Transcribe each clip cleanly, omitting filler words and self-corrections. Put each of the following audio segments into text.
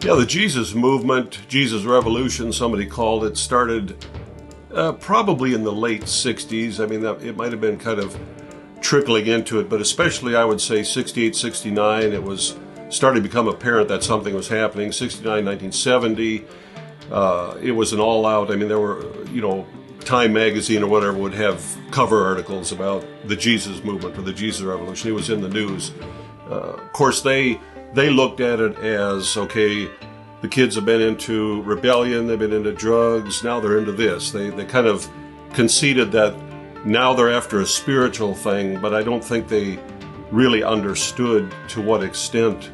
Yeah, the Jesus movement, Jesus Revolution, somebody called it, started probably in the late 60s. I mean, it might have been kind of trickling into it, but especially I would say 68, 69, it was starting to become apparent that something was happening. 69, 1970, it was an all-out, I mean, there were, Time magazine or whatever would have cover articles about the Jesus movement or the Jesus Revolution. It was in the news. Of course, they looked at it as, okay, the kids have been into rebellion, they've been into drugs, now they're into this. They kind of conceded that now they're after a spiritual thing, but I don't think they really understood to what extent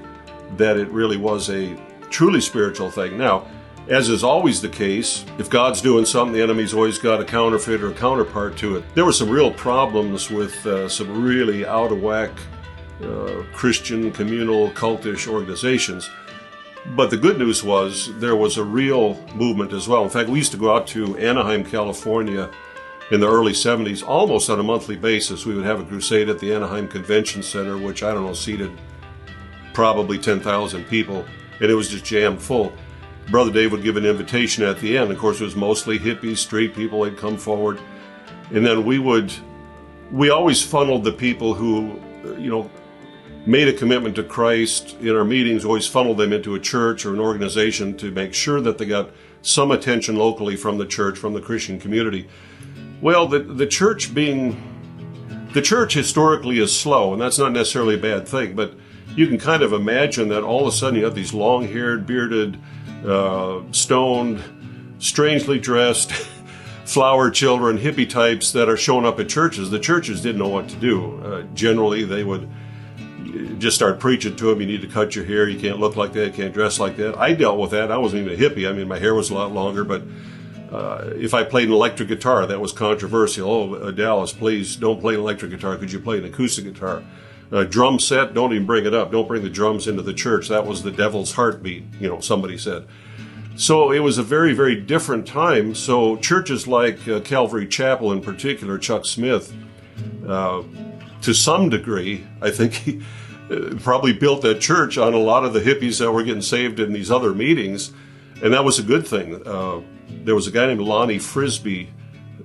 that it really was a truly spiritual thing. Now, as is always the case, if God's doing something, the enemy's always got a counterfeit or a counterpart to it. There were some real problems with some really out-of-whack Christian, communal, cultish organizations. But the good news was there was a real movement as well. In fact, we used to go out to Anaheim, California in the early 70s, almost on a monthly basis. We would have a crusade at the Anaheim Convention Center, which, I don't know, seated probably 10,000 people, and it was just jammed full. Brother Dave would give an invitation at the end. Of course, it was mostly hippies, street people. They'd come forward. And then we always funneled the people who, made a commitment to Christ in our meetings, always funneled them into a church or an organization to make sure that they got some attention locally from the church, from the Christian community. Well, the church historically is slow, and that's not necessarily a bad thing, but you can kind of imagine that all of a sudden you have these long-haired, bearded, stoned, strangely dressed, flower children, hippie types that are showing up at churches. The churches didn't know what to do. Generally, they would just start preaching to them. You need to cut your hair. You can't look like that. You can't dress like that. I dealt with that. I wasn't even a hippie. I mean, my hair was a lot longer, but if I played an electric guitar, that was controversial. Oh, Dallas, please don't play an electric guitar. Could you play an acoustic guitar? Drum set, don't even bring it up. Don't bring the drums into the church. That was the devil's heartbeat, somebody said. So it was a very, very different time. So churches like Calvary Chapel in particular, Chuck Smith, to some degree, I think he probably built that church on a lot of the hippies that were getting saved in these other meetings. And that was a good thing. There was a guy named Lonnie Frisbee,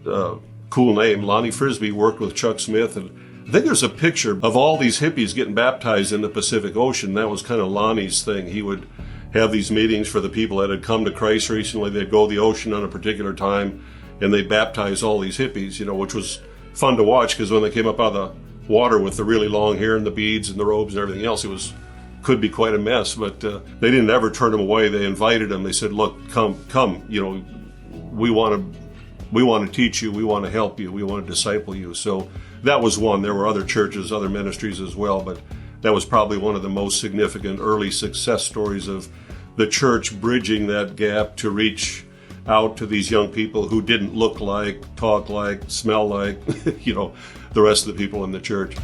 cool name. Lonnie Frisbee worked with Chuck Smith, and I think there's a picture of all these hippies getting baptized in the Pacific Ocean. That was kind of Lonnie's thing. He would have these meetings for the people that had come to Christ recently. They'd go to the ocean on a particular time, and they'd baptize all these hippies, which was fun to watch, because when they came up out of the water with the really long hair and the beads and the robes and everything else, could be quite a mess. But they didn't ever turn them away. They invited them. They said, look, come, we want to teach you. We want to help you. We want to disciple you. So that was one. There were other churches, other ministries as well, but that was probably one of the most significant early success stories of the church bridging that gap to reach out to these young people who didn't look like, talk like, smell like, the rest of the people in the church.